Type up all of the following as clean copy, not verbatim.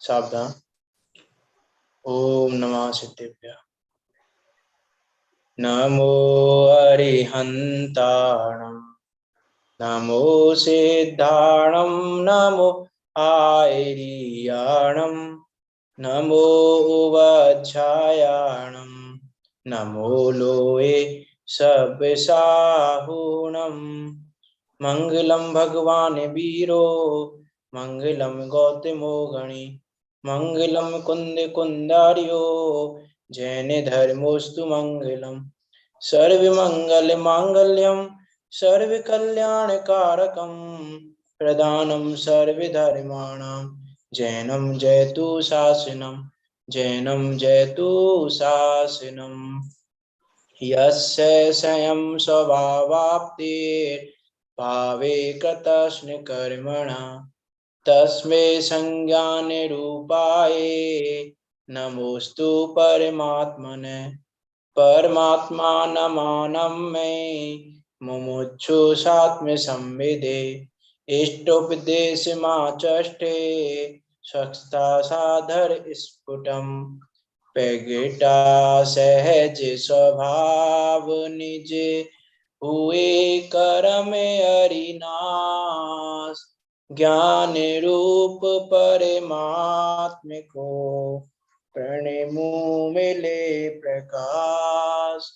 सावधान। ओम नमः सिद्धेभ्यः। नमो अरिहन्ताणं नमो सिद्धाणं नमो आयर्याणं नमो वज्रायाणं नमो लोये सब्साहुणं मंगलम भगवान वीरो मंगलम गौतमो गणि मंगलम कुंद कुंदार्यो जैन धर्मोस्तु मंगलम सर्वमंगल मांगल्यम सर्वकल्याणकारकम प्रदानम सर्वधर्माणां जैनम जयतु शासनम जैनम जयतु शासनम यस्य स्वयं स्वभावाप्तिर् भावे कृतस्न कर्मणा तस्मै संज्ञानिरूपाय नमोस्तु परमात्मने परमात्मानमानं मे मुमुक्षु सात्म संविदे इष्टोपदेशमाचष्टे स्वस्ता साधर स्फुटम प्रगटा सहज स्वभाव निज हुए करम हरिनाश ज्ञान रूप परमात्म को प्रणमु मिले प्रकाश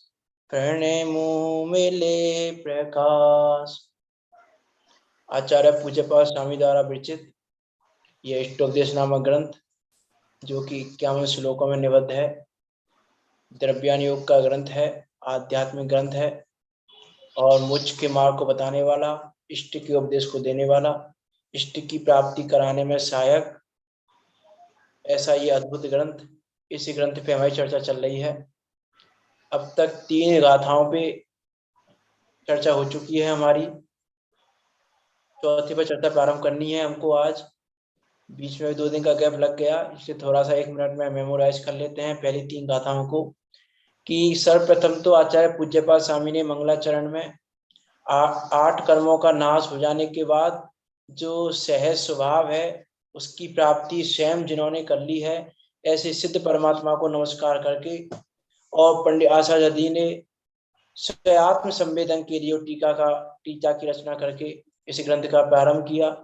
प्रणमु मिले प्रकाश। आचार्य पूज्यपाद स्वामी द्वारा विरचित यह इष्टोपदेश नामक ग्रंथ जो कि 51 श्लोकों में निबद्ध है, द्रव्यान योग का ग्रंथ है, आध्यात्मिक ग्रंथ है और मोक्ष के मार्ग को बताने वाला, इष्ट के उपदेश को देने वाला, इष्ट की प्राप्ति कराने में सहायक, ऐसा ये अद्भुत ग्रंथ। इस ग्रंथ पे हमारी चर्चा चल रही है। अब तक 3 गाथाओं पे चर्चा हो चुकी है हमारी। चौथी पर चर्चा प्रारंभ करनी है हमको आज। बीच में 2 दिन का गैप लग गया, इसलिए थोड़ा सा 1 मिनट में मेमोराइज कर लेते हैं पहली 3 गाथाओं को। कि सर्वप्रथम तो आचार्य पूज्यपाद स्वामी ने मंगलाचरण में 8 कर्मों का नाश हो जाने के बाद जो सहज स्वभाव है उसकी प्राप्ति स्वयं जिन्होंने कर ली है, ऐसे सिद्ध परमात्मा को नमस्कार करके और पंडित आचार्य जी ने स्वयात्म संवेदन के लिए टीका की रचना करके इस ग्रंथ का प्रारंभ किया।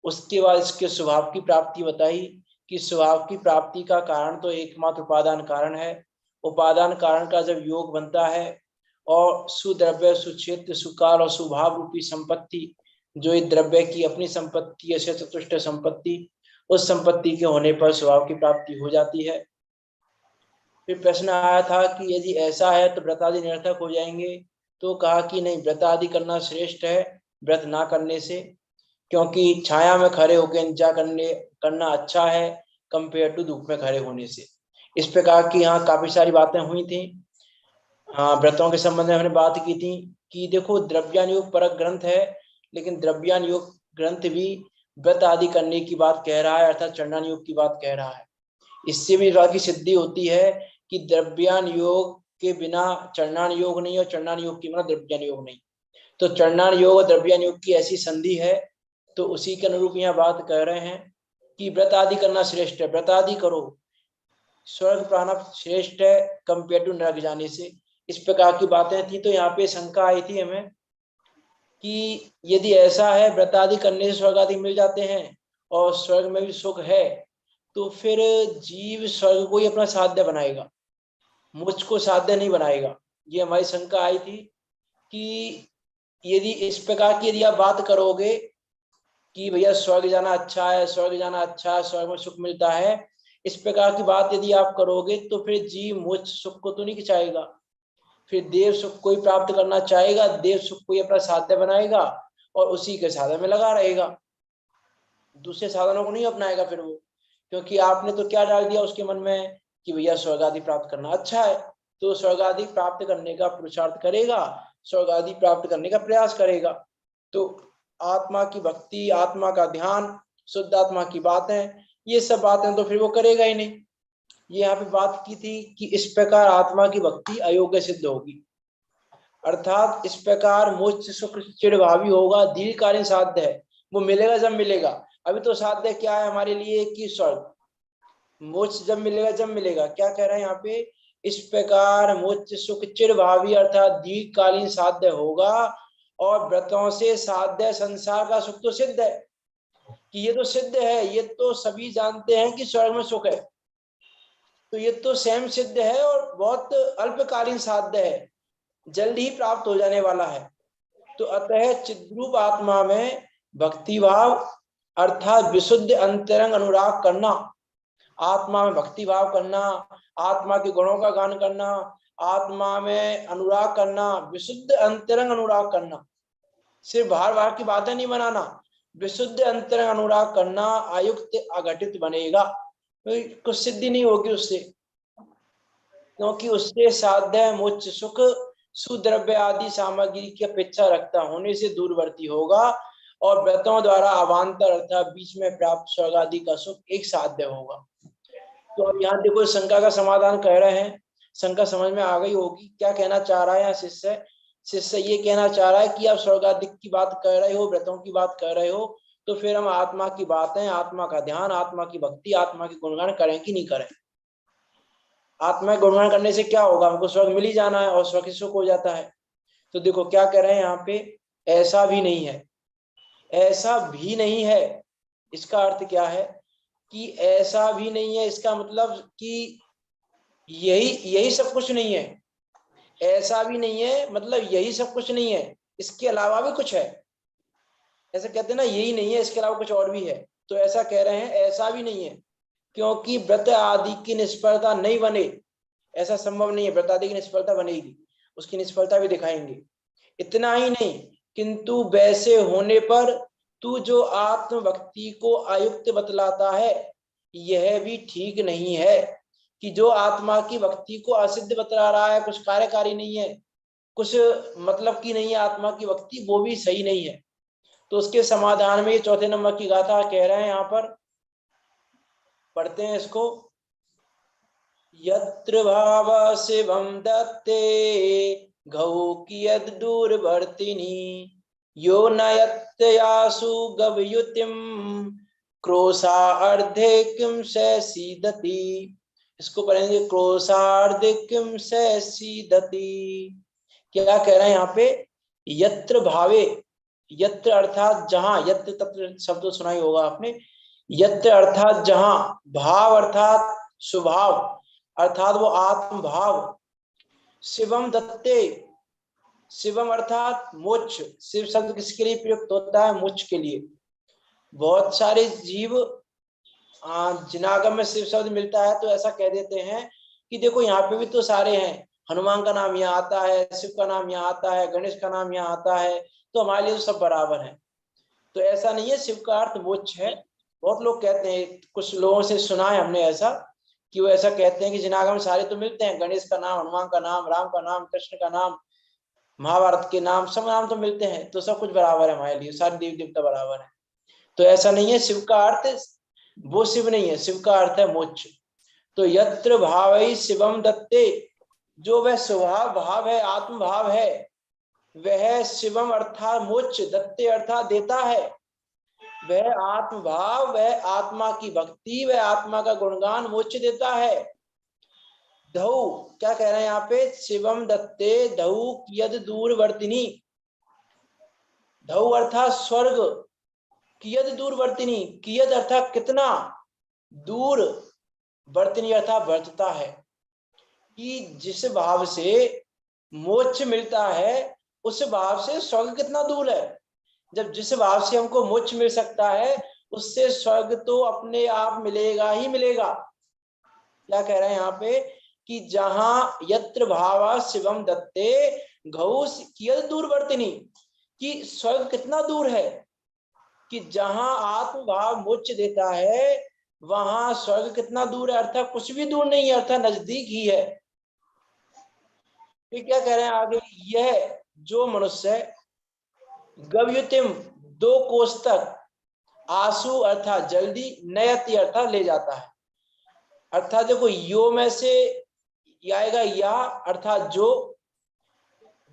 उसके बाद इसके स्वभाव की प्राप्ति बताई कि स्वभाव की प्राप्ति का कारण तो एकमात्र उपादान कारण है। उपादान कारण का जब योग बनता है और सुद्रव्य सुक्षेत्र सुकाल और सुभाव रूपी संपत्ति, जो इस द्रव्य की अपनी संपत्ति है, चतुष्ट संपत्ति, उस संपत्ति के होने पर स्वभाव की प्राप्ति हो जाती है। फिर प्रश्न आया था कि यदि ऐसा है तो व्रत आदि निरर्थक हो जाएंगे, तो कहा कि नहीं, व्रत आदि करना श्रेष्ठ है व्रत ना करने से, क्योंकि छाया में खड़े होकर इंतजार करना अच्छा है कंपेयर टू धूप में खड़े होने से। इस प्रकार की यहाँ काफी सारी बातें हुई थी। हाँ, व्रतों के संबंध में हमने बात की थी कि देखो द्रव्यान योग परक ग्रंथ है, लेकिन द्रव्यान योग ग्रंथ भी व्रत आदि करने की बात कह रहा है, अर्थात चंडान योग की बात कह रहा है। इससे भी बात की सिद्धि होती है कि द्रव्यान योग के बिना चंडान योग नहीं और चंडान योग के बिना द्रव्यान योग नहीं। तो चंडान योग और द्रव्यान योग की ऐसी संधि है, तो उसी के अनुरूप यहाँ बात कह रहे हैं कि व्रत आदि करना श्रेष्ठ है, व्रत आदि करो, स्वर्ग प्राप्त श्रेष्ठ है कंपेयर टू नरक जाने से। इस प्रकार की बातें थी। तो यहाँ पे शंका आई थी हमें कि यदि ऐसा है व्रत आदि करने से स्वर्ग आदि मिल जाते हैं और स्वर्ग में भी सुख है, तो फिर जीव स्वर्ग को ही अपना साध्य बनाएगा, मुझ को साध्य नहीं बनाएगा। ये हमारी शंका आई थी कि यदि इस प्रकार की यदि आप बात करोगे कि भैया स्वर्ग जाना अच्छा है, स्वर्ग जाना अच्छा है, स्वर्ग में सुख मिलता है, इस प्रकार की बात यदि आप करोगे तो फिर जीव मुझ सुख को तो नहीं खिंचाएगा, फिर देव सुख को ही प्राप्त करना चाहेगा, देव सुख को ही अपना साध्य बनाएगा और उसी के साधन में लगा रहेगा, दूसरे साधनों को नहीं अपनाएगा फिर वो। क्योंकि आपने तो क्या डाल दिया उसके मन में कि भैया स्वर्ग आदि प्राप्त करना अच्छा है, तो स्वर्ग आदि प्राप्त करने का पुरुषार्थ करेगा, स्वर्ग आदि प्राप्त करने का प्रयास करेगा। तो आत्मा की भक्ति, आत्मा का ध्यान, शुद्ध आत्मा की बातें, ये सब बातें तो फिर वो करेगा ही नहीं। ये यहाँ पे बात की थी कि इस प्रकार आत्मा की भक्ति अयोग्य सिद्ध होगी, अर्थात इस प्रकार मोक्ष सुख चिरभावी होगा, दीर्घकालीन साध्य है, वो मिलेगा जब मिलेगा। अभी तो साध्य क्या है हमारे लिए कि स्वर्ग, मोक्ष जब मिलेगा जब मिलेगा। क्या कह रहे हैं यहाँ पे, इस प्रकार मोक्ष सुख चिर भावी अर्थात दीर्घकालीन साध्य होगा, और व्रतों से साध्य संसार का सुख तो सिद्ध है, कि ये तो सिद्ध है, ये तो सभी जानते हैं कि स्वर्ग में सुख है, तो ये तो स्वयं सिद्ध है और बहुत अल्पकालीन साध्य है, जल्द ही प्राप्त हो जाने वाला है। तो अतः चिद्रूप आत्मा में भक्ति भाव अर्थात विशुद्ध अंतरंग अनुराग करना, आत्मा में भक्ति भाव करना, आत्मा के गुणों का गान करना, आत्मा में अनुराग करना, विशुद्ध अंतरंग अनुराग करना, सिर्फ बाहर बाहर की बातें नहीं बनाना, विशुद्ध अंतरंग अनुराग करना आयुक्त अघटित बनेगा, तो कुछ सिद्धि नहीं होगी उससे, क्योंकि उससे साध्य मोक्ष सुख सुद्रव्य आदि सामग्री की अपेक्षा रखता होने से दूरवर्ती होगा, और व्रतों द्वारा अवान्तर अर्थात बीच में प्राप्त स्वर्ग आदि का सुख एक साध्य होगा। तो अब यहाँ देखो शंका का समाधान कह रहे हैं, शंका समझ में आ गई होगी। क्या कहना चाह रहा है यहाँ शिष्य, शिष्य ये कहना चाह रहा है कि आप स्वर्ग आदि की बात कर रहे हो, व्रतों की बात कर रहे हो, तो फिर हम आत्मा की बातें, आत्मा का ध्यान, आत्मा की भक्ति, आत्मा की गुणगान करें कि नहीं करें। आत्मा के गुणगान करने से क्या होगा, हमको स्वर्ग मिल ही जाना है और स्वर्ग सुख हो जाता है। तो देखो क्या कह रहे हैं यहाँ पे, ऐसा भी नहीं है, ऐसा भी नहीं है। इसका अर्थ क्या है कि ऐसा भी नहीं है, इसका मतलब कि यही यही सब कुछ नहीं है। ऐसा भी नहीं है मतलब यही सब कुछ नहीं है, इसके अलावा भी कुछ है। ऐसा कहते हैं ना, यही नहीं है इसके अलावा कुछ और भी है, तो ऐसा कह रहे हैं ऐसा भी नहीं है, क्योंकि व्रत आदि की निष्फलता नहीं बने, ऐसा संभव नहीं है। व्रत आदि की निष्फलता बनेगी, उसकी निष्फलता भी दिखाएंगे। इतना ही नहीं, किंतु वैसे होने पर तू जो आत्म भक्ति को आयुक्त बतलाता है, यह भी ठीक नहीं है, कि जो आत्मा की भक्ति को असिद्ध बतला रहा है, कुछ कार्यकारी नहीं है, कुछ मतलब की नहीं है आत्मा की भक्ति, वो भी सही नहीं है। तो उसके समाधान में ये चौथे नंबर की गाथा कह रहे हैं, यहाँ पर पढ़ते हैं इसको। यत्र भाव शिवम दत्ते गौ कियद दूरवर्तिनी यो नयत्यासु गवयुतिम क्रोशा अर्धे किम से सीदति। इसको पढ़ेंगे, क्रोशार्धे किम से सीदति। क्या कह रहे हैं यहाँ पे, यत्र भावे, यत्र अर्थात जहां, यत्र तत्र शब्द सुना ही होगा आपने, यत्र अर्थात जहां, भाव अर्थात स्वभाव, अर्थात वो आत्म भाव, शिवम दत्ते, शिवम अर्थात मोक्ष, शिव शब्द किसके लिए प्रयुक्त होता है, मोक्ष के लिए। बहुत सारे जीव जिनागम में शिव शब्द मिलता है तो ऐसा कह देते हैं कि देखो यहाँ पे भी तो सारे हैं, हनुमान का नाम यहाँ आता है, शिव का नाम यहाँ आता है, गणेश का नाम यहाँ आता है, तो हमारे लिए तो सब बराबर है। तो ऐसा नहीं है, शिव का अर्थ मोक्ष है। बहुत लोग कहते हैं, कुछ लोगों से सुना है हमने ऐसा, कि वो ऐसा कहते हैं कि जिनागम में सारे तो मिलते हैं, गणेश का नाम, हनुमान का नाम, राम का नाम, कृष्ण का नाम, महाभारत के नाम, सब नाम तो मिलते हैं, तो सब कुछ बराबर है हमारे लिए, सारे देवी देवता बराबर है। तो ऐसा नहीं है, शिव का अर्थ वो शिव नहीं है, शिव का अर्थ है मोक्ष। तो यत्र भावई शिवम दत्ते, जो वह स्वभाव भाव है, आत्म भाव है, वह शिवम अर्थात मोक्ष, दत्ते अर्थात देता है, वह आत्म भाव, वह आत्मा की भक्ति, वह आत्मा का गुणगान मोक्ष देता है। धऊ, क्या कह रहे हैं यहाँ पे, शिवम दत्ते धऊ कियद दूरवर्तिनी, धऊ अर्थात स्वर्ग, कियद दूरवर्तिनी, कियद अर्थात कितना, दूर, वर्तिनी अर्थात वर्तता है, कि जिस भाव से मोक्ष मिलता है उस भाव से स्वर्ग कितना दूर है। जब जिस भाव से हमको मोक्ष मिल सकता है, उससे स्वर्ग तो अपने आप मिलेगा ही मिलेगा। क्या कह रहे हैं यहाँ पे, कि जहां यत्र भावा शिवम दत्ते गौ कियद दूरवर्तिनी, कि स्वर्ग कितना दूर है, कि जहां आत्म भाव मोक्ष देता है वहां स्वर्ग कितना दूर है, अर्थात कुछ भी दूर नहीं है, अर्थात नजदीक ही है। फिर क्या कह रहे हैं आगे, यह जो मनुष्य गव्युतिम 2 कोस तक, आंसू अर्थात जल्दी, नयति अर्थात ले जाता है, अर्थात देखो यो में से आएगा या, अर्थात जो,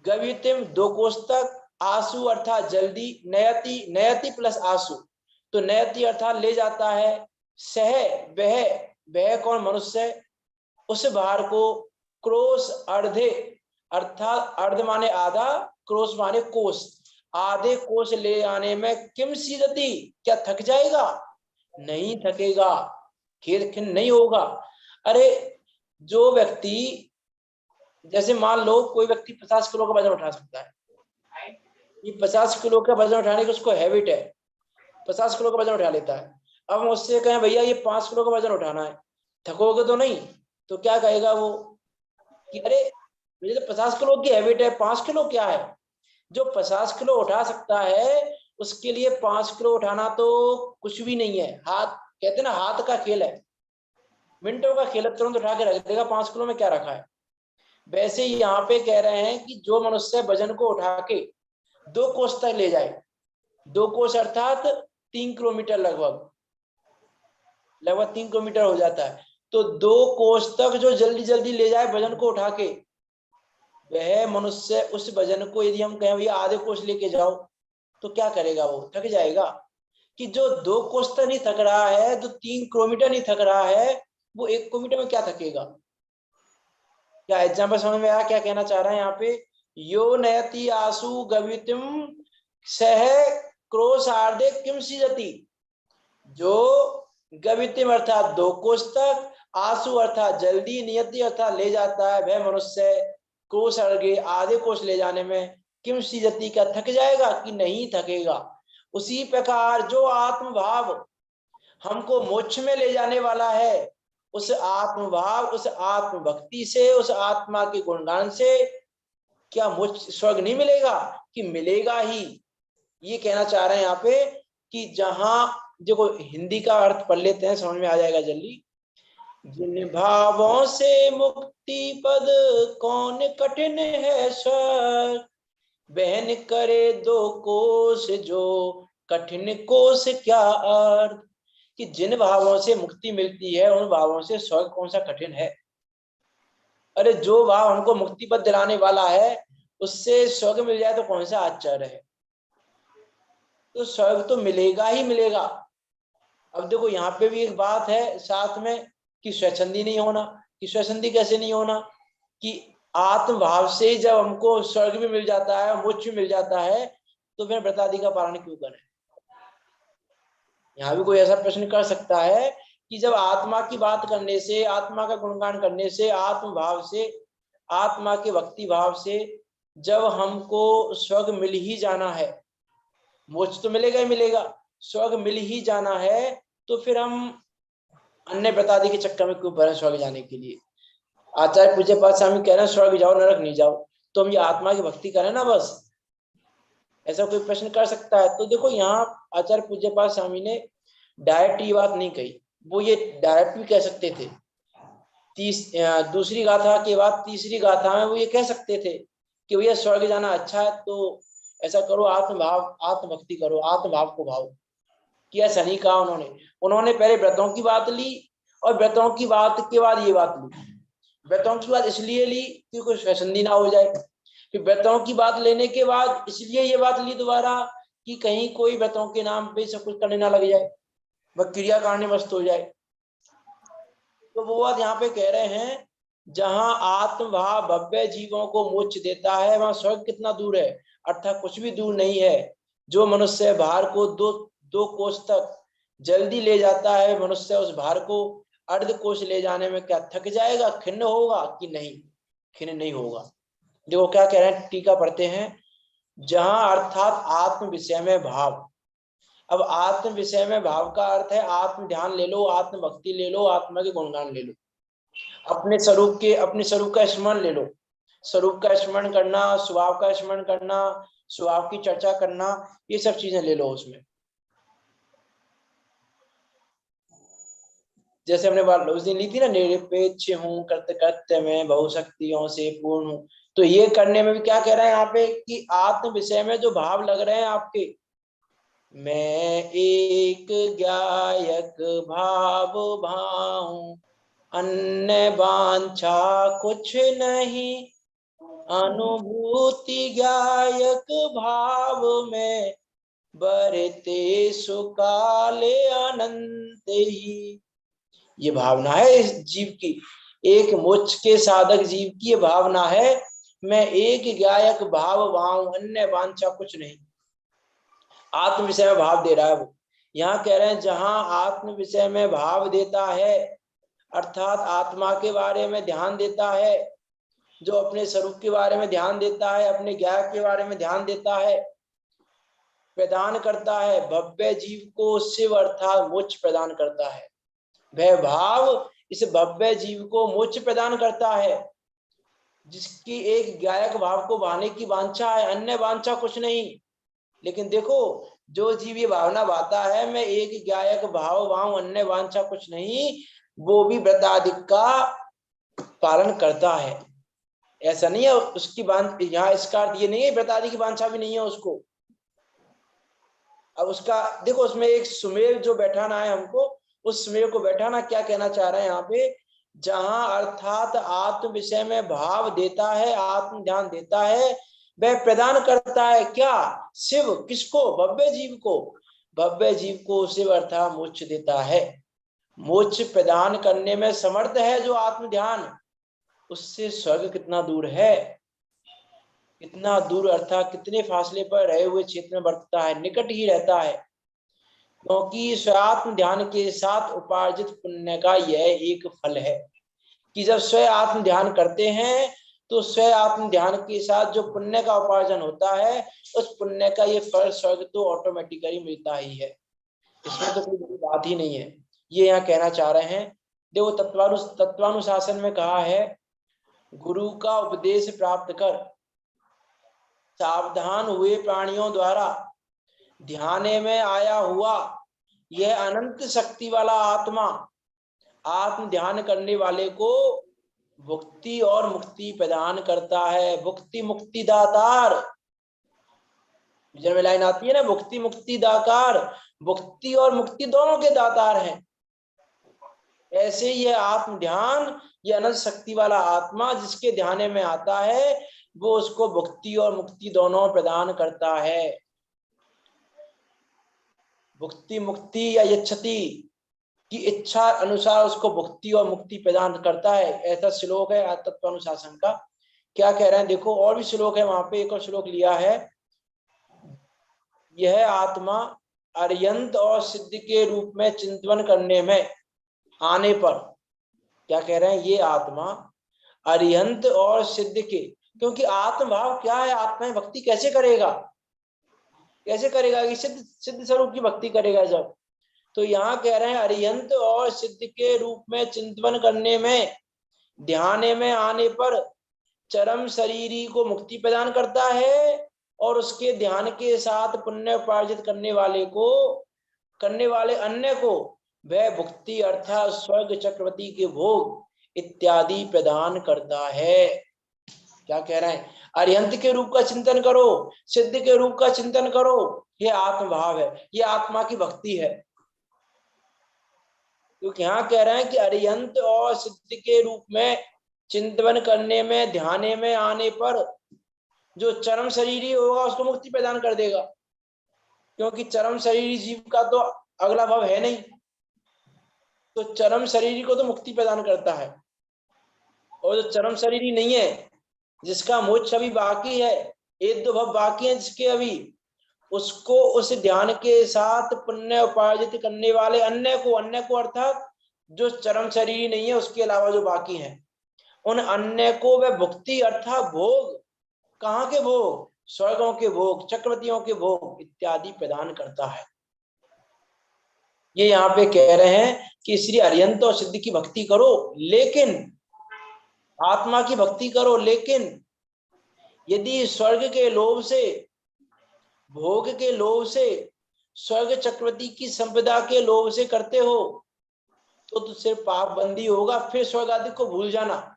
गव्युतिम 2 कोस तक, आसु अर्थात जल्दी, नयति, नयति प्लस आसु, तो नयति अर्थात ले जाता है, सह वह, वह कौन, मनुष्य, उस भार को, क्रोश अर्धे अर्थात अर्ध माने आधा, क्रोश माने कोश, आधे कोश ले आने में किम सीदती, क्या थक जाएगा, नहीं थकेगा, खेद खिन्न नहीं होगा। अरे जो व्यक्ति, जैसे मान लो कोई व्यक्ति 50 किलो का वजन उठा सकता है, ये 50 किलो का वजन उठाने की उसको हैबिट है, 50 किलो का वजन उठा लेता है। अब हम उससे कहें भैया ये 5 किलो का वजन उठाना है, थकोगे तो नहीं, तो क्या कहेगा वो कि अरे मुझे तो 50 किलो की हैबिट है, 5 किलो क्या है। जो 50 किलो उठा सकता है उसके लिए 5 किलो उठाना तो कुछ भी नहीं है। हाथ, कहते हैं ना हाथ का खेल है, मिनटों का खेल, तुरंत उठा के रख देगा, 5 किलो में क्या रखा है। वैसे ही यहाँ पे कह रहे हैं कि जो मनुष्य वजन को उठा के 2 कोस तक ले जाए, 2 कोस अर्थात 3 किलोमीटर, लगभग 3 किलोमीटर हो जाता है, तो 2 कोस तक जो जल्दी जल्दी ले जाए वजन को उठा के, वह मनुष्य उस वजन को यदि हम कहें भैया आधे कोस लेके जाओ, तो क्या करेगा, वो थक जाएगा। कि जो 2 कोस तक नहीं थक रहा है, जो 3 किलोमीटर नहीं थक रहा है, वो 1 किलोमीटर में क्या थकेगा। क्या एग्जाम्पल समझ में आया क्या कहना चाह रहा है यहाँ पे। यो नयति आसु गवितुम सह क्रोशार्धे किम सीजति, जो गवितिम अर्थात 2 कोस तक, आसु अर्थात जल्दी, नियति अर्थात ले जाता है, वह मनुष्य कोस अर्घे आधे कोस ले जाने में किम सीजति, का थक जाएगा कि नहीं थकेगा। उसी प्रकार जो आत्म भाव हमको मोक्ष में ले जाने वाला है, उस आत्म भाव, उस आत्म भक्ति से, उस आत्मा के गुणगान से क्या मोक्ष स्वर्ग नहीं मिलेगा, कि मिलेगा ही। ये कहना चाह रहे हैं यहाँ पे कि जहां, देखो हिंदी का अर्थ पढ़ लेते हैं, समझ में आ जाएगा जल्दी। जिन भावों से मुक्ति पद कौन कठिन है स्वर्ग, बहन करे 2 कोस जो कठिन कोस क्या अर्थ। कि जिन भावों से मुक्ति मिलती है उन भावों से स्वर्ग कौन सा कठिन है। अरे जो भाव हमको मुक्ति पद दिलाने वाला है उससे स्वर्ग मिल जाए तो कौन सा आश्चर्य है। तो स्वर्ग तो मिलेगा ही मिलेगा। अब देखो यहाँ पे भी एक बात है साथ में कि स्वच्छंदी नहीं होना। कि स्वच्छंदी कैसे नहीं होना, कि आत्म भाव से जब हमको स्वर्ग भी मिल जाता है, मोक्ष भी मिल जाता है, तो फिर व्रतादि का पालन क्यों करें। यहाँ भी कोई ऐसा प्रश्न कर सकता है कि जब आत्मा की बात करने से, आत्मा का गुणगान करने से, आत्म भाव से, आत्मा के भक्ति भाव से जब हमको स्वर्ग मिल ही जाना है, मोक्ष तो मिलेगा ही मिलेगा, स्वर्ग मिल ही जाना है, तो फिर हम अन्य व्रतादि के चक्कर में क्यों पड़े स्वर्ग जाने के लिए। आचार्य पूज्य पाद स्वामी कह रहे हैं स्वर्ग जाओ नरक नहीं जाओ, तो हम ये आत्मा की भक्ति करें ना बस। ऐसा कोई प्रश्न कर सकता है। तो देखो यहाँ आचार्य पूज्य पाद स्वामी ने डायरेक्ट ये बात नहीं कही, वो ये डायरेक्ट भी कह सकते थे। दूसरी गाथा के बाद तीसरी गाथा में वो ये कह सकते थे कि भैया स्वर्ग जाना अच्छा है तो ऐसा करो, आत्मभाव, आत्मभक्ति करो, आत्मभाव को भाव किया। ऐसा नहीं कहा उन्होंने। उन्होंने पहले व्रतों की बात ली और व्रतों की बात के बाद ये बात ली। व्रतों की बात इसलिए ली कि कोई स्वसंधि ना हो जाए, फिर व्रतों की बात लेने के बाद इसलिए ये बात ली दोबारा कि कहीं कोई व्रतों के नाम पे सब कुछ करने ना लग जाए, वह क्रिया कारणीय वस्तु हो जाए। तो वो बात यहाँ पे कह रहे हैं जहां आत्मभाव भव्य जीवों को मोक्ष देता है वहां स्वर्ग कितना दूर है, अर्थात कुछ भी दूर नहीं है। जो मनुष्य भार को दो कोस तक जल्दी ले जाता है, मनुष्य उस भार को अर्ध कोश ले जाने में क्या थक जाएगा, खिन्न होगा कि नहीं, खिन्न नहीं होगा। देखो क्या कह रहे हैं, टीका पढ़ते हैं। जहां अर्थात आत्म विषय में भाव। अब आत्म विषय में भाव का अर्थ है आत्म ध्यान ले लो, आत्म भक्ति ले लो, आत्मा के गुणगान ले लो, अपने स्वरूप का स्मरण ले लो। स्वरूप का स्मरण करना, स्वभाव का स्मरण करना, स्वभाव की चर्चा करना, ये सब चीजें ले लो उसमें। जैसे हमने बात उस दिन ली थी ना, निरपेक्ष हूँ, कृत्य में बहुशक्तियों से पूर्ण हूँ। तो ये करने में भी क्या कह रहे हैं यहाँ पे कि आत्म विषय में जो भाव लग रहे हैं आपके, मैं एक गायक भाव भाऊं, अन्य वांछा कुछ नहीं, अनुभूति गायक भाव में बरते सुकाले अनंत ही। ये भावना है इस जीव की, एक मोक्ष के साधक जीव की ये भावना है, मैं एक गायक भाव वाहूं, अन्य वांछा कुछ नहीं। आत्म विषय में भाव दे रहा है वो। यहाँ कह रहे हैं जहां आत्म विषय में भाव देता है, अर्थात आत्मा के बारे में ध्यान देता है, जो अपने स्वरूप के बारे में ध्यान देता है, अपने ज्ञान के बारे में ध्यान देता है, प्रदान करता है भव्य जीव को शिव अर्थात मोक्ष प्रदान करता है। वह भाव इस भव्य जीव को मोक्ष प्रदान करता है, जिसकी एक गायक भाव को बहाने की वांछा है, अन्य वांछा कुछ नहीं। लेकिन देखो, जो जीव ये भावना बाता है मैं एक गायक भाव वाहूं, अन्य वांछा कुछ नहीं, वो भी व्रताधिक का पालन करता है। ऐसा नहीं है उसकी यहाँ इसका अर्थ ये नहीं है व्रतादि की वांछा भी नहीं है उसको। अब उसका देखो, उसमें एक सुमेर जो बैठाना है हमको, उस सुमेर को बैठाना क्या कहना चाह रहे हैं यहाँ पे, जहां अर्थात आत्म विषय में भाव देता है, आत्म ध्यान देता है, वह प्रदान करता है क्या, शिव। किसको, भव्य जीव को। भव्य जीव को शिव अर्थात मोक्ष देता है। मोक्ष प्रदान करने में समर्थ है जो आत्म ध्यान, उससे स्वर्ग कितना दूर है, कितना दूर अर्थात कितने फासले पर रहे हुए क्षेत्र में बरतता है, निकट ही रहता है। क्योंकि स्वात्म ध्यान के साथ उपार्जित पुण्य का यह एक फल है कि जब स्वयं आत्म ध्यान करते हैं तो स्वयं आत्म ध्यान के साथ जो पुण्य का उपार्जन होता है, उस पुण्य का ये फल स्वर्ग तो ऑटोमेटिकली मिलता ही है। इसमें तो कोई बड़ी बात ही नहीं है। ये यहाँ कहना चाह रहे हैं। देखो, तत्वानुशासन में कहा है, गुरु का उपदेश प्राप्त कर सावधान हुए प्राणियों द्वारा ध्याने में आया हुआ यह अनंत शक्ति वाला आत्मा आत्म ध्यान करने वाले को भुक्ति और मुक्ति प्रदान करता है। भुक्ति मुक्ति दातार, में लाइन आती है ना, भुक्ति मुक्ति दातार, भुक्ति और मुक्ति दोनों के दातार हैं। ऐसे ये आत्म ध्यान, ये अनंत शक्ति वाला आत्मा जिसके ध्यान में आता है, वो उसको भुक्ति और मुक्ति दोनों प्रदान करता है। भुक्ति मुक्ति या यच्छति की इच्छा अनुसार उसको भुक्ति और मुक्ति प्रदान करता है। ऐसा श्लोक है तत्वानुशासन का। क्या कह रहे हैं देखो, और भी श्लोक है वहां पे, एक और श्लोक लिया है, यह आत्मा अर्यंत और सिद्ध के रूप में चिंतन करने में आने पर, क्या कह रहे हैं, ये आत्मा अर्यंत और सिद्ध के, क्योंकि आत्मभाव क्या है, आत्मा भक्ति कैसे करेगा, कैसे करेगा कि सिद्ध स्वरूप की भक्ति करेगा जब। तो यहाँ कह रहे हैं अर्यंत और सिद्ध के रूप में चिंतन करने में, ध्यान में आने पर चरम शरीरी को मुक्ति प्रदान करता है, और उसके ध्यान के साथ पुण्य उपार्जित करने वाले अन्य को वह भुक्ति अर्थात स्वर्ग चक्रवर्ती के भोग इत्यादि प्रदान करता है। क्या कह रहे हैं, अर्यंत के रूप का चिंतन करो, सिद्ध के रूप का चिंतन करो, ये आत्मभाव है, ये आत्मा की भक्ति है। क्योंकि यहाँ कह रहे हैं कि अर्यंत और सिद्ध के रूप में चिंतन करने में, ध्यान में आने पर जो चरम शरीरी होगा उसको मुक्ति प्रदान कर देगा, क्योंकि चरम शरीरी जीव का तो अगला भाव है नहीं, तो चरम शरीरी को तो मुक्ति प्रदान करता है। और जो चरम शरीरी नहीं है, जिसका मोक्ष अभी बाकी है, एक दो भाव बाकी है जिसके अभी, उसको उस ध्यान के साथ पुण्य उपार्जित करने वाले अन्य को अर्थात जो चरम शरीरी नहीं है उसके अलावा जो बाकी हैं, उन अन्य को वह भुक्ति अर्थात भोग, कहाँ के भोग, स्वर्गों के भोग, चक्रवर्तियों के भोग इत्यादि प्रदान करता है। ये यहाँ पे कह रहे हैं कि इसलिए अर्यंत और सिद्धि की भक्ति करो, लेकिन आत्मा की भक्ति करो, लेकिन यदि स्वर्ग के लोभ से, भोग के लोभ से, स्वर्ग चक्रवर्ती की संपदा के लोभ से करते हो तो सिर्फ पाप बंदी होगा, फिर स्वर्ग आदि को भूल जाना।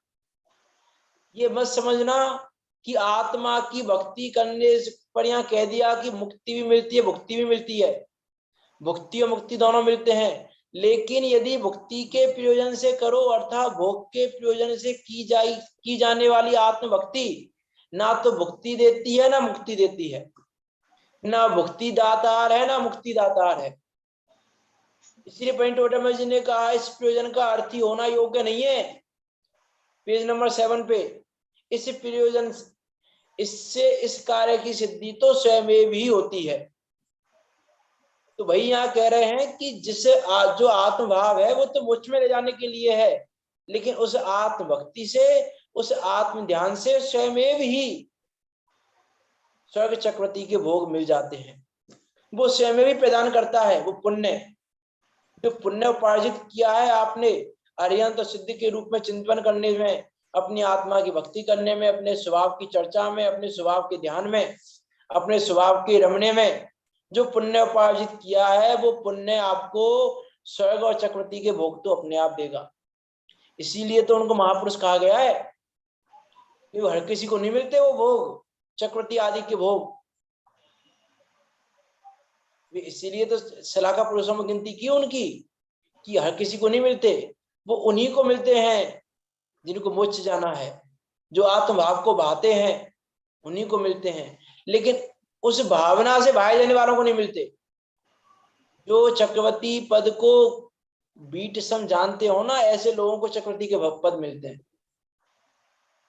ये मत समझना कि आत्मा की भक्ति करने पर यहाँ कह दिया कि मुक्ति भी मिलती है, भुक्ति भी मिलती है। भुक्ति और मुक्ति दोनों मिलते हैं, लेकिन यदि भुक्ति के प्रयोजन से करो अर्थात भोग के प्रयोजन से की जाने वाली आत्म भक्ति, ना तो भुक्ति देती है ना मुक्ति देती है, ना भुक्ति दातार है ना मुक्ति दातार है। इसलिए पेंटोटम जी ने कहा इस प्रयोजन का अर्थी होना योग्य नहीं है। पेज नंबर 7 पे, इस प्रयोजन इससे इस कार्य की सिद्धि तो स्वयं ही होती है। तो भाई यहाँ कह रहे हैं कि जो आत्मभाव है वो तो मोक्ष में ले जाने के लिए है, लेकिन उस आत्म भक्ति से, उस आत्म ध्यान से स्वयं ही स्वर्ग चक्रवर्ती के भोग मिल जाते हैं। वो स्वयं भी प्रदान करता है। वो पुण्य, जो पुण्य उपार्जित किया है आपने अरिहंत सिद्धि के रूप में चिंतन करने में, अपनी आत्मा की भक्ति करने में, अपने स्वभाव की चर्चा में, अपने स्वभाव के ध्यान में, अपने स्वभाव के रमने में, जो पुण्य उपार्जित किया है वो पुण्य आपको स्वर्ग और चक्रवर्ती के भोग तो अपने आप देगा। इसीलिए तो उनको महापुरुष कहा गया है कि वो हर किसी को नहीं मिलते वो भोग, चक्रवर्ती आदि के भोग। इसीलिए तो सलाका पुरुषों में गिनती की उनकी कि हर किसी को नहीं मिलते, वो उन्हीं को मिलते हैं जिनको मोक्ष जाना है, जो आत्मभाव को बहाते हैं उन्हीं को मिलते हैं। लेकिन उस भावना से भाए जाने वालों को नहीं मिलते। जो चक्रवर्ती पद को बीट सम जानते हो ना, ऐसे लोगों को चक्रवर्ती के पद मिलते हैं।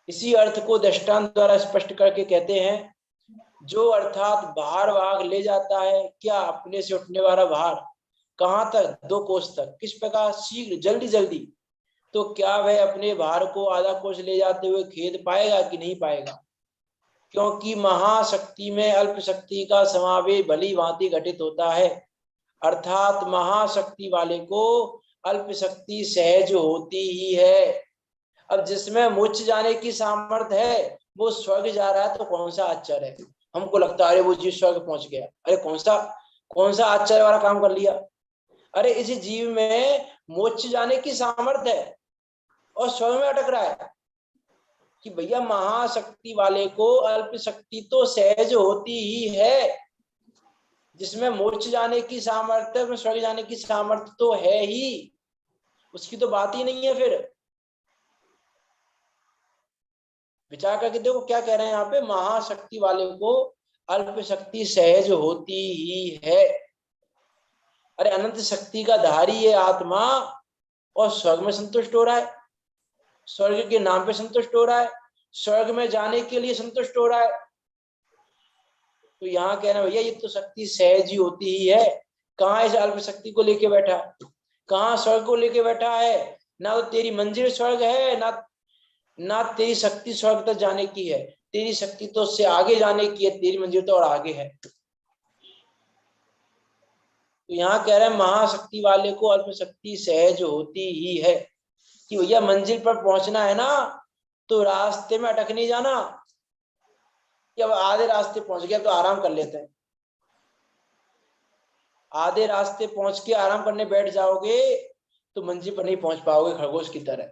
इसी अर्थ को दृष्टांत द्वारा स्पष्ट करके कहते हैं, जो अर्थात भार वाग ले जाता है, क्या अपने से उठने वाला भार कहाँ तक, 2 कोस तक, किस प्रकार, शीघ्र जल्दी जल्दी, तो क्या वह अपने भार को आधा कोस ले जाते हुए खेद पाएगा कि नहीं पाएगा? क्योंकि महाशक्ति में अल्प शक्ति का समावेश भली भांति घटित होता है, अर्थात महाशक्ति वाले को अल्प शक्ति सहज होती ही है। अब जिसमें मोक्ष जाने की सामर्थ्य है वो स्वर्ग जा रहा है तो कौन सा आश्चर्य है। हमको लगता है अरे वो जीव स्वर्ग पहुंच गया, अरे कौन सा आश्चर्य वाला काम कर लिया। अरे इस जीव में मोक्ष जाने की सामर्थ्य है और स्वर्ग में अटक रहा है कि भैया महाशक्ति वाले को अल्प शक्ति तो सहज होती ही है। जिसमें मोक्ष जाने की सामर्थ्य, में स्वर्ग जाने की सामर्थ्य तो है ही, उसकी तो बात ही नहीं है। फिर विचार करके देखो क्या कह रहे हैं यहाँ पे, महाशक्ति वाले को अल्प शक्ति सहज होती ही है। अरे अनंत शक्ति का धारी है आत्मा और स्वर्ग में संतुष्ट हो रहा है, स्वर्ग के नाम पे संतुष्ट हो रहा है, स्वर्ग में जाने के लिए संतुष्ट हो रहा है। तो यहाँ कहना भैया ये तो शक्ति सहज ही होती ही है। कहाँ इस अल्प शक्ति को लेके बैठा, कहाँ स्वर्ग को लेके बैठा है? ना तो तेरी मंजिल स्वर्ग है, ना तेरी शक्ति स्वर्ग तक जाने की है, तेरी शक्ति तो उससे आगे जाने की है, तेरी मंजिल तो और आगे है। तो यहाँ कह रहे हैं महाशक्ति वाले को अल्प शक्ति सहज होती ही है कि भैया मंजिल पर पहुंचना है ना तो रास्ते में अटक नहीं जाना कि अब आधे रास्ते पहुंच गया तो आराम कर लेते हैं। आधे रास्ते पहुंच के आराम करने बैठ जाओगे तो मंजिल पर नहीं पहुंच पाओगे, खरगोश की तरह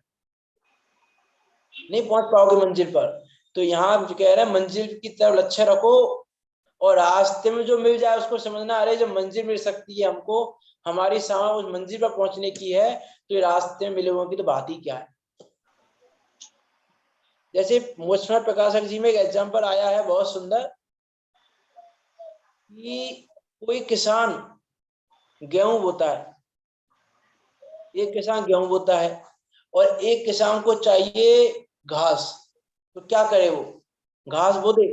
नहीं पहुंच पाओगे मंजिल पर। तो यहाँ कह रहे हैं मंजिल की तरफ लक्ष्य रखो और रास्ते में जो मिल जाए उसको समझना, अरे जो मंजिल मिल सकती है हमको, हमारी सामान उस मंजिल पर पहुंचने की है, तो ये रास्ते में मिले हुए की तो बात ही क्या है। जैसे मुझमें प्रकाशक जी में एक एग्जाम्पल आया है बहुत सुंदर कि कोई किसान गेहूं बोता है, एक किसान गेहूं बोता है और एक किसान को चाहिए घास, तो क्या करे? वो घास बो दे,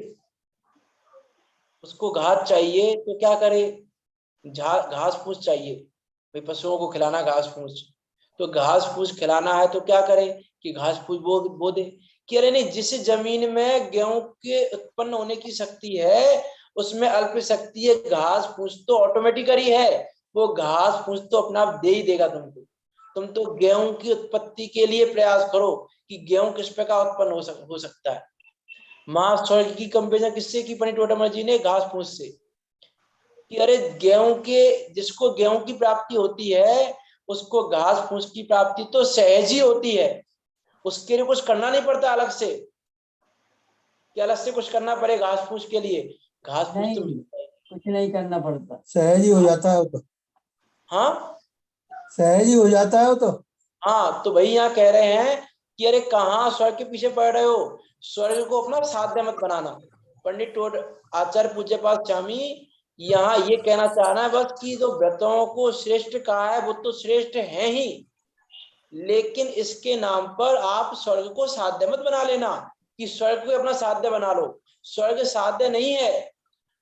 उसको घास चाहिए तो क्या करे? घास फूस चाहिए, भाई पशुओं को खिलाना घास फूस, तो घास फूस खिलाना है तो क्या करे कि घास फूस बो दे। कि अरे नहीं, जिस जमीन में गेहूं के उत्पन्न होने की शक्ति है उसमें अल्प शक्ति है, घास फूस तो ऑटोमेटिकली है, वो घास फूस तो अपना आप दे ही देगा तुमको। तुम तो गेहूं की उत्पत्ति के लिए प्रयास करो कि गेहूं किस प्रकार उत्पन्न हो सकता है। मां स्वर्ग की कंपेरिजन किससे की पेंटोटम जी ने? घास फूस से। कि अरे गेहूं के, जिसको गेहूं की प्राप्ति होती है उसको घास फूस की प्राप्ति तो सहज ही होती है, उसके लिए कुछ करना नहीं पड़ता अलग से कि अलग से कुछ करना पड़े घास फूस के लिए। घास फूस तो कुछ नहीं करना पड़ता, सहज ही हो जाता है वो तो। हाँ सहज ही हो जाता है वो तो। हाँ, तो भाई यहाँ कह रहे हैं कि अरे कहाँ स्वर्ग के पीछे पड़ रहे हो, स्वर्ग को अपना साध्य मत बनाना। पंडित आचार्य पूज्यपाद स्वामी यहाँ ये कहना चाह रहा है बस कि जो व्रतों को श्रेष्ठ कहा है वो तो श्रेष्ठ है ही, लेकिन इसके नाम पर आप स्वर्ग को साध्य मत बना लेना कि स्वर्ग को अपना साध्य बना लो। स्वर्ग साध्य नहीं है।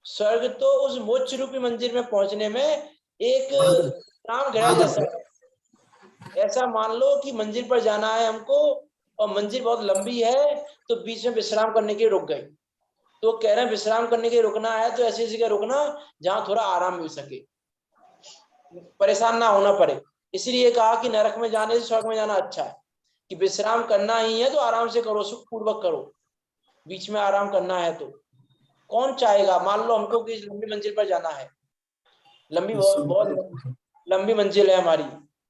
स्वर्ग तो उस मोक्ष रूपी मंजिल में पहुंचने में एक राम गृह जैसा है। ऐसा मान लो कि मंजिल पर जाना है हमको और मंजिल बहुत लंबी है, तो बीच में विश्राम करने के लिए रुक गए, तो कह रहे हैं विश्राम करने के लिए रुकना है तो ऐसी जगह रुकना जहां थोड़ा आराम मिल सके, परेशान ना होना पड़े। इसलिए कहा कि नरक में जाने से स्वर्ग में जाना अच्छा है, कि विश्राम करना ही है तो आराम से करो, सुख पूर्वक करो। बीच में आराम करना है तो कौन चाहेगा। मान लो हमको कि लंबी मंजिल पर जाना है, लंबी बहुत लंबी मंजिल है हमारी,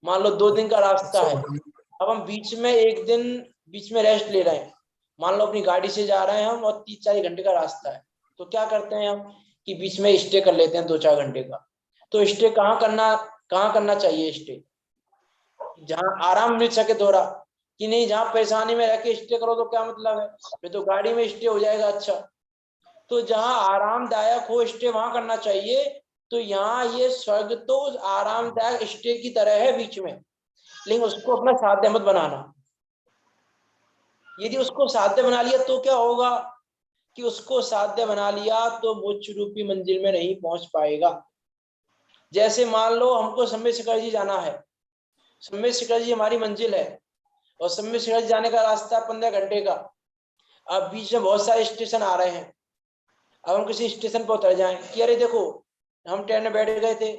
मान लो 2 दिन का रास्ता है। अब हम बीच में एक दिन बीच में रेस्ट ले रहे हैं, मान लो अपनी गाड़ी से जा रहे हैं हम और 3-4 घंटे का रास्ता है, तो क्या करते हैं हम कि बीच में स्टे कर लेते हैं 2-4 घंटे का। तो स्टे कहाँ करना चाहिए स्टे, जहाँ आराम मिल सके थोड़ा, कि नहीं जहाँ परेशानी में रह के स्टे करो तो क्या मतलब है, फिर तो गाड़ी में स्टे हो जाएगा। अच्छा, तो जहाँ आरामदायक हो स्टे वहां करना चाहिए। तो यहाँ ये स्वर्ग तो आरामदायक स्टे की तरह है बीच में, लेकिन उसको अपना साध्य मत बनाना। यदि उसको साध्य बना लिया तो क्या होगा कि उसको साध्य बना लिया तो मोक्ष रूपी मंजिल में नहीं पहुंच पाएगा। जैसे मान लो हमको सम्मेद शिखर जी जाना है, सम्मेद शिखर जी हमारी मंजिल है और सम्मेद शिखर जी जाने का रास्ता 15 घंटे का। अब बीच में बहुत सारे स्टेशन आ रहे हैं, अब हम किसी स्टेशन पर उतर जाएं कि अरे देखो हम ट्रेन में बैठ गए थे,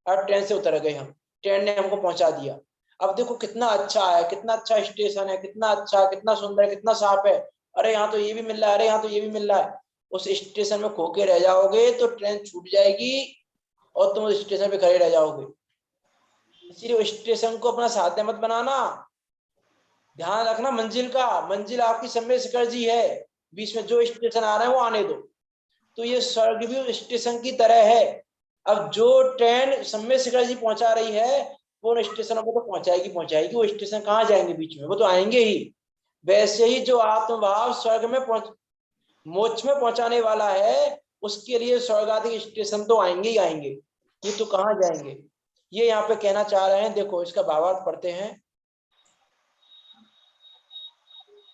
अब ट्रेन से उतर गए हम, ट्रेन ने हमको पहुंचा दिया। अब देखो कितना अच्छा है, कितना अच्छा स्टेशन है, कितना अच्छा, कितना सुंदर, कितना साफ है, अरे यहाँ तो ये भी मिल रहा है, अरे यहाँ तो ये भी मिल रहा है। उस स्टेशन में खो के रह जाओगे तो ट्रेन छूट जाएगी और तुम उस स्टेशन पे खड़े रह जाओगे। इसलिए उस स्टेशन को अपना साध्य मत बनाना। ध्यान रखना मंजिल का, मंजिल आपकी सम्मेद शिखर जी है, बीच में जो स्टेशन आ रहे हैं वो आने दो। तो ये स्वर्ग भी स्टेशन की तरह है। अब जो ट्रेन सम्मेद शिखर जी पहुंचा रही है वो उन स्टेशनों को तो पहुंचाएगी। वो स्टेशन कहाँ जाएंगे बीच में, वो तो आएंगे ही। वैसे ही जो आत्मभाव स्वर्ग में मोक्ष में पहुंचाने वाला है, उसके लिए स्वर्ग आदि स्टेशन तो आएंगे ही आएंगे, ये तो कहाँ जाएंगे। ये यहाँ पे कहना चाह रहे हैं, देखो इसका भावार्थ पढ़ते हैं।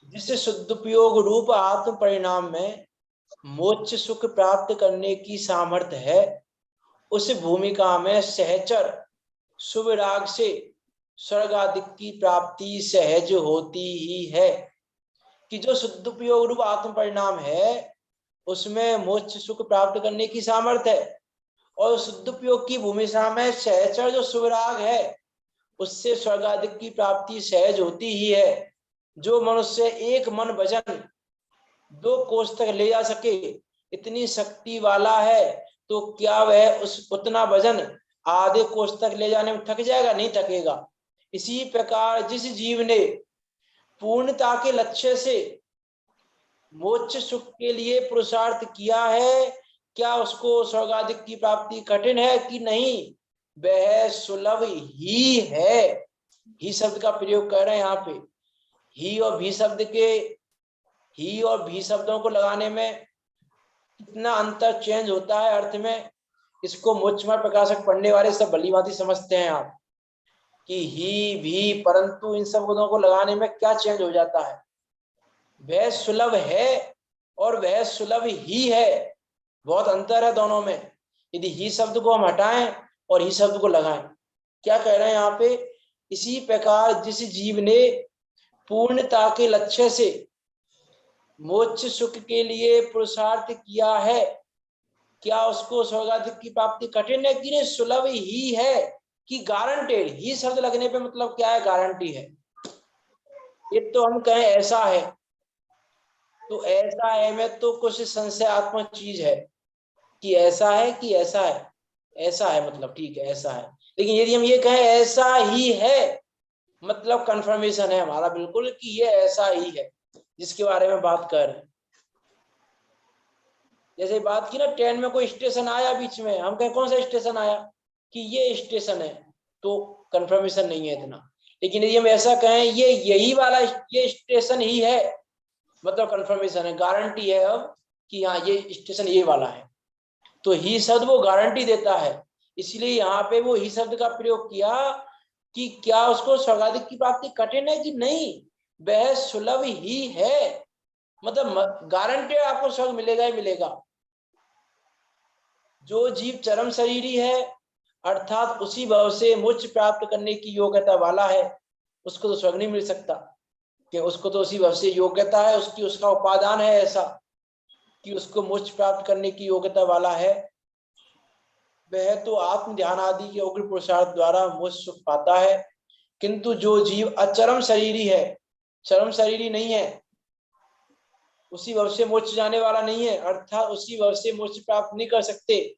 जिससे शुद्धोपयोग रूप आत्म परिणाम में मोक्ष सुख प्राप्त करने की सामर्थ्य है, उस भूमिका में सहचर शुभ राग से स्वर्ग आदि की प्राप्ति सहज होती ही है। कि जो शुद्धोपयोग रूप आत्म परिणाम है उसमें मोक्ष सुख प्राप्त करने की सामर्थ्य है, और शुद्धोपयोग की भूमिका में सहचर जो शुभ राग है उससे स्वर्ग आदि की प्राप्ति सहज होती ही है। जो मनुष्य एक मन भजन 2 कोस तक ले जा सके इतनी शक्ति वाला है, तो क्या वह उतना भजन आधे कोस तक ले जाने में थक जाएगा? नहीं थकेगा। इसी प्रकार जिस जीव ने पूर्णता के लक्ष्य से मोक्ष सुख के लिए पुरुषार्थ किया है, क्या उसको स्वर्ग आदि की प्राप्ति कठिन है कि नहीं? वह सुलभ ही है। ही शब्द का प्रयोग कर रहे हैं यहाँ पे। ही और भी शब्द के, ही और भी शब्दों को लगाने में कितना अंतर चेंज होता है अर्थ में, इसको मोक्षमार्ग प्रकाशक पढ़ने वाले सब भली भांति समझते हैं आप कि ही भी, परंतु इन सब शब्दों को लगाने में क्या चेंज हो जाता है। वह सुलभ है और वह सुलभ ही है, बहुत अंतर है दोनों में। यदि ही शब्द को हम हटाएं और ही शब्द को लगाएं, क्या कह रहे हैं यहाँ पे? इसी प्रकार जिस जीव ने पूर्णता के लक्ष्य से मोक्ष सुख के लिए पुरुषार्थ किया है, क्या उसको स्वर्ग आदि की प्राप्ति कठिन है कि नहीं? सुलभ ही है कि गारंटेड। ही शब्द लगने पे मतलब क्या है? गारंटी है। ये तो हम कहें ऐसा है, तो ऐसा है में तो कुछ संशयात्मक चीज है कि ऐसा है कि ऐसा है, ऐसा है मतलब ठीक है ऐसा है। लेकिन यदि हम ये कहें ऐसा ही है, मतलब कंफर्मेशन है हमारा बिल्कुल कि ये ऐसा ही है जिसके बारे में बात कर रहे हैं। जैसे बात की ना, ट्रेन में कोई स्टेशन आया बीच में, हम कहें कौन सा स्टेशन आया कि ये स्टेशन है, तो कंफर्मेशन नहीं है इतना। लेकिन यदि हम ऐसा कहें ये यही वाला ये स्टेशन ही है, मतलब कंफर्मेशन है, गारंटी है अब कि हाँ ये स्टेशन ये वाला है। तो ही शब्द वो गारंटी देता है, इसलिए यहाँ पे वो ही शब्द का प्रयोग किया कि क्या उसको स्वर्गाधिक की प्राप्ति कठिन है कि नहीं, वह सुलभ ही है। मतलब गारंटी आपको स्वर्ग मिलेगा ही मिलेगा। जो जीव चरम शरीरी है अर्थात उसी भाव से मोक्ष प्राप्त करने की योग्यता वाला है, उसको तो स्वर्ग नहीं मिल सकता, कि उसको तो उसी भाव से योग्यता है, उसकी उसका उपादान है ऐसा कि उसको मोक्ष प्राप्त करने की योग्यता वाला है। वह तो आत्म ध्यान आदि के उग्र पुरुषार्थ द्वारा मोक्ष सुख पाता है। किंतु जो जीव अचरम शरीरी है, चरम शरीरी नहीं है, उसी भव से मोक्ष जाने वाला नहीं है, अर्थात उसी भव से मोक्ष प्राप्त नहीं कर सकते,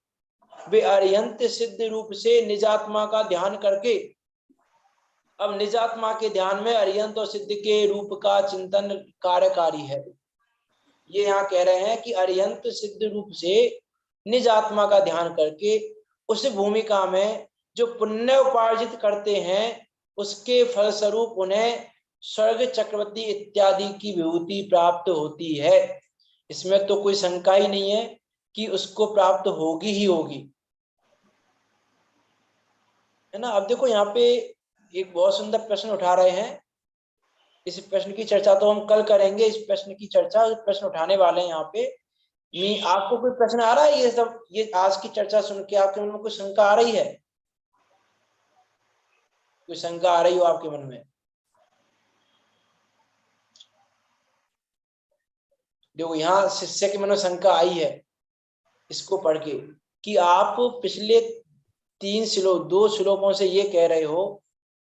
वे अर्यंत सिद्ध रूप से निजात्मा का ध्यान करके, अब निजात्मा के ध्यान में अर्यंत और सिद्ध के रूप का चिंतन कार्यकारी है। ये यहाँ कह रहे हैं कि अर्यंत सिद्ध रूप से निज आत्मा का ध्यान करके उस भूमिका में जो पुण्य उपार्जित करते हैं उसके फलस्वरूप उन्हें स्वर्ग चक्रवर्ती इत्यादि की विभूति प्राप्त होती है। इसमें तो कोई शंका ही नहीं है कि उसको प्राप्त होगी ही होगी, है ना। अब देखो यहाँ पे एक बहुत सुंदर प्रश्न उठा रहे हैं, इस प्रश्न की चर्चा तो हम कल करेंगे, इस प्रश्न की चर्चा प्रश्न उठाने वाले हैं यहाँ पे। आपको कोई प्रश्न आ रहा है, ये सब ये आज की चर्चा सुन के आपके मन में कोई शंका आ रही है, कोई शंका आ रही हो आपके मन में? देखो यहाँ शिष्य के मन में शंका आई है इसको पढ़ के कि आप पिछले 2 श्लोकों से ये कह रहे हो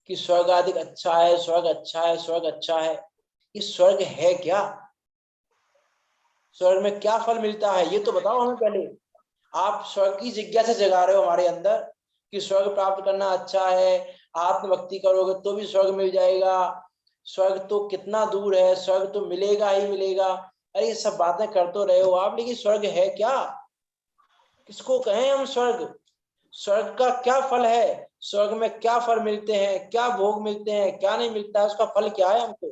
कि स्वर्ग अधिक अच्छा है, स्वर्ग अच्छा है, स्वर्ग अच्छा है। ये स्वर्ग है क्या? स्वर्ग में क्या फल मिलता है ये तो बताओ हमें पहले। आप स्वर्ग की जिज्ञासा जगा रहे हो हमारे अंदर कि स्वर्ग प्राप्त करना अच्छा है, आत्मभक्ति करोगे तो भी स्वर्ग मिल जाएगा, स्वर्ग तो कितना दूर है, स्वर्ग तो मिलेगा ही मिलेगा। अरे ये सब बातें कर तो रहे हो आप, लेकिन स्वर्ग है क्या? किसको कहें हम स्वर्ग? स्वर्ग का क्या फल है? स्वर्ग में क्या फल मिलते हैं, क्या भोग मिलते हैं, क्या नहीं मिलता है, उसका फल क्या है? हमको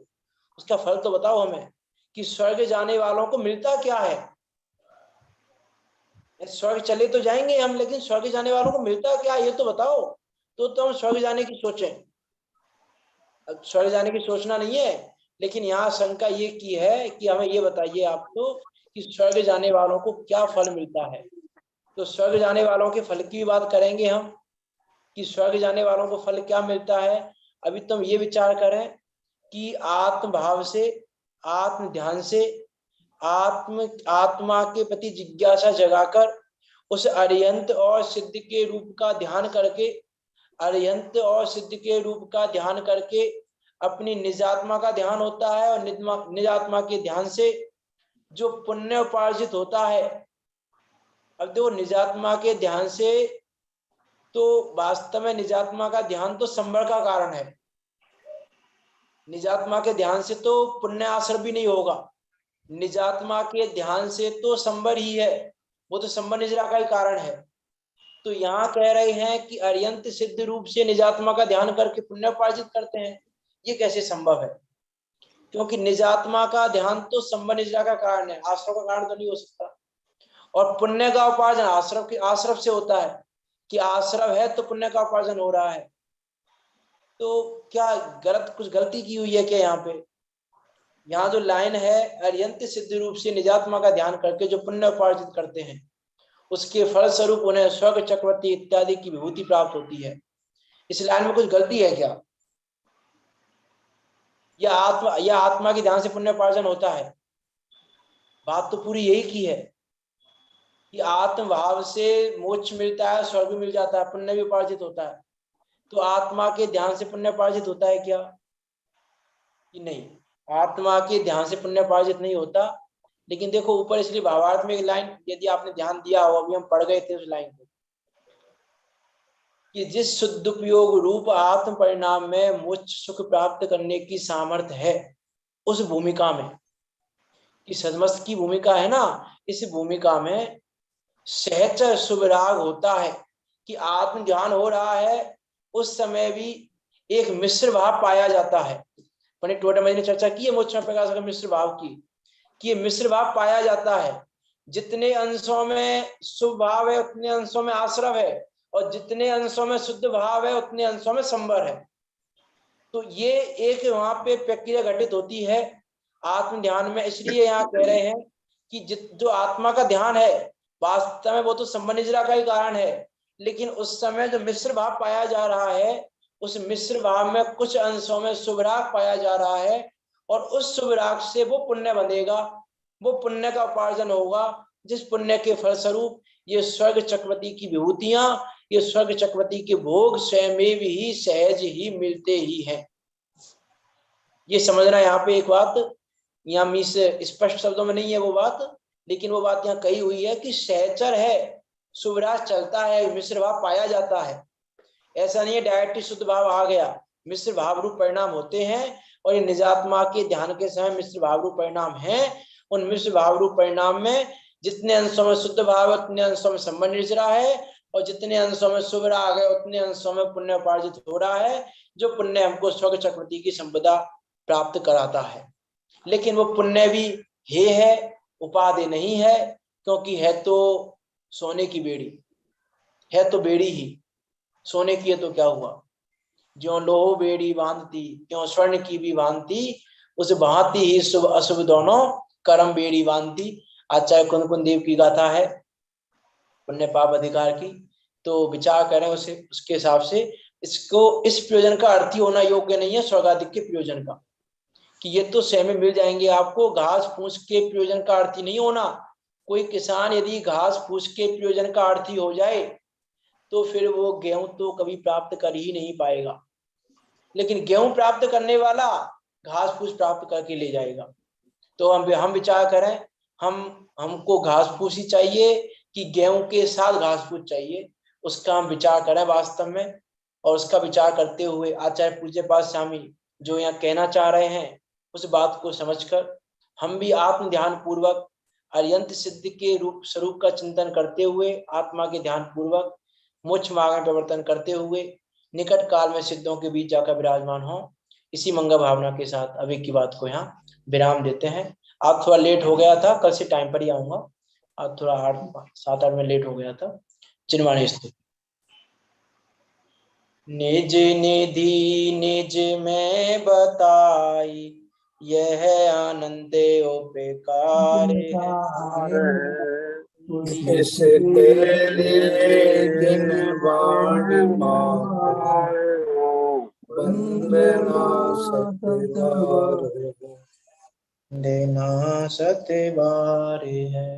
उसका फल तो बताओ हमें कि स्वर्ग जाने वालों को मिलता क्या है। स्वर्ग चले तो जाएंगे हम, लेकिन स्वर्ग जाने वालों को मिलता क्या ये तो बताओ, तो हम स्वर्ग जाने की सोचें। अब स्वर्ग जाने की सोचना नहीं है, लेकिन यहाँ शंका ये की है कि हमें ये बताइए आप तो कि स्वर्ग जाने वालों को क्या फल मिलता है। तो स्वर्ग जाने वालों के फल की बात करेंगे हम कि स्वर्ग जाने वालों को फल क्या मिलता है। अभी तुम ये विचार करें कि आत्म भाव से, आत्म ध्यान से, आत्मा के प्रति जिज्ञासा जगाकर उस अर्यंत और सिद्ध के रूप का ध्यान करके, अर्यंत और सिद्ध के रूप का ध्यान करके अपनी निजात्मा का ध्यान होता है, और निजात्मा के ध्यान से जो पुण्य उपार्जित होता है। अब देखो निजात्मा के ध्यान से तो वास्तव में निजात्मा का ध्यान तो संवर का कारण है, निजात्मा के ध्यान से तो पुण्य आश्रम भी नहीं होगा, निजात्मा के ध्यान से तो संवर ही है, वो तो संवर निजरा का ही कारण है। तो यहाँ कह रहे हैं कि अर्यंत सिद्ध रूप से निजात्मा का ध्यान करके पुण्य उपार्जित करते हैं, ये कैसे संभव है? क्योंकि निजात्मा का ध्यान तो संवर निजरा का कारण है, आश्रम का कारण तो नहीं हो सकता। और पुण्य का उपार्जन आश्रम से होता है कि आश्रम है तो पुण्य का उपार्जन हो रहा है। तो क्या कुछ गलती की हुई है क्या यहाँ पे? यहाँ जो लाइन है अर्यंत सिद्ध रूप से निजात्मा का ध्यान करके जो पुण्य उपार्जित करते हैं उसके फल स्वरूप उन्हें स्वर्ग चक्रवर्ती इत्यादि की विभूति प्राप्त होती है, इस लाइन में कुछ गलती है क्या? या आत्मा के ध्यान से पुण्य उपार्जन होता है? बात तो पूरी यही की है कि आत्म भाव से मोक्ष मिलता है, स्वर्ग मिल जाता है, पुण्य भी उपार्जित होता है। तो आत्मा के ध्यान से पुण्य उपार्जित होता है क्या कि नहीं? आत्मा के ध्यान से पुण्य उपार्जित नहीं होता। लेकिन देखो ऊपर इसलिए भावार्थ में एक लाइन यदि आपने ध्यान दिया हो, अभी हम पढ़ गए थे उस लाइन को, कि जिस शुद्धोपयोग रूप आत्म परिणाम में मोक्ष सुख प्राप्त करने की सामर्थ्य है उस भूमिका में, कि सदमस्त की भूमिका है ना, इस भूमिका में सहज सुविराग होता है कि आत्म ध्यान हो रहा है उस समय भी एक मिश्र भाव पाया जाता है। पंडित टोडरमल ने चर्चा की है मोक्ष में प्रकाश का मिश्र भाव की, कि ये मिश्र भाव पाया जाता है। जितने अंशों में शुभ भाव है उतने अंशों में आश्रव है, और जितने अंशों में शुद्ध भाव है उतने अंशों में संवर है। तो ये एक वहां पे प्रक्रिया घटित होती है आत्म ध्यान में। इसलिए यहाँ कह रहे हैं कि जो आत्मा का ध्यान है वास्तव में वो तो संबंधिजरा का ही कारण है, लेकिन उस समय जो मिश्र भाव पाया जा रहा है उस मिश्र भाव में कुछ अंशों में शुभ राग पाया जा रहा है, और उस शुभ राग से वो पुण्य बंधेगा, वो पुण्य का उपार्जन होगा, जिस पुण्य के फलस्वरूप ये स्वर्ग चक्रवर्ती की विभूतियां, ये स्वर्ग चक्रवर्ती के भोग स्वयं ही सहज ही मिलते ही हैं। ये समझना यहाँ पे एक बात, यहाँ मीस स्पष्ट शब्दों में नहीं है वो बात, लेकिन वो बात यहाँ कही हुई है कि सहचर है, शुभराज चलता है, मिश्र भाव पाया जाता है। ऐसा नहीं है डायरेक्ट शुद्ध भाव आ गया, मिश्र भाव रूप परिणाम होते हैं, और ये निजात्मा के ध्यान के समय मिश्र भाव रूप परिणाम है। उन मिश्र भाव रूप परिणाम में जितने अंशों में शुद्ध भाव है उतने अंशों में संबंध निर्जरा है, और जितने अंशों में शुभ राग है उतने अंशों में पुण्य उपार्जित हो रहा है, जो पुण्य हमको स्वर्ग चक्रवर्ती की संपदा प्राप्त कराता है। लेकिन वो पुण्य भी हे है, उपाधि नहीं है, क्योंकि है तो सोने की बेड़ी, है तो बेड़ी ही, सोने की है तो क्या हुआ, जो लोहो बेड़ी बांधती क्यों स्वर्ण की भी बांधती, उस भांति ही शुभ अशुभ दोनों कर्म बेड़ी बांधती। आचार्य कुंद देव की गाथा है पुण्य पाप अधिकार की, तो विचार करें उसे उसके हिसाब से। इसको इस प्रयोजन का अर्थ ही होना योग्य नहीं है स्वर्गाधिक के प्रयोजन का, कि ये तो स्वयं मिल जाएंगे आपको, घास फूस के प्रयोजन का अर्थ ही नहीं होना। कोई किसान यदि घास फूस के प्रयोजन का अर्थ ही हो जाए तो फिर वो गेहूं तो कभी प्राप्त कर ही नहीं पाएगा, लेकिन गेहूं प्राप्त करने वाला घास फूस प्राप्त करके ले जाएगा। तो हम विचार करें, हमको घास फूस ही चाहिए कि गेहूं के साथ घास फूस चाहिए, उसका हम विचार करें वास्तव में। और उसका विचार करते हुए आचार्य पूज्यपाद स्वामी जो यहाँ कहना चाह रहे हैं उस बात को समझकर हम भी आत्म ध्यान पूर्वक अर्यंत सिद्ध के रूप स्वरूप का चिंतन करते हुए, आत्मा के ध्यान पूर्वक मोक्ष मार्ग में परिवर्तन करते हुए निकट काल में सिद्धों के बीच जाकर विराजमान हो। इसी मंगल भावना के साथ अभी की बात को यहाँ विराम देते हैं। आप थोड़ा लेट हो गया था, कल से टाइम पर ही आऊंगा, आज थोड़ा 7-8 में लेट हो गया था। चिन्वाणी स्थिति। निज निधि निज में बताई, यह आनंद उपेकार इस तेरे दिन बाण वंदना सतबार देना सत्य बार है।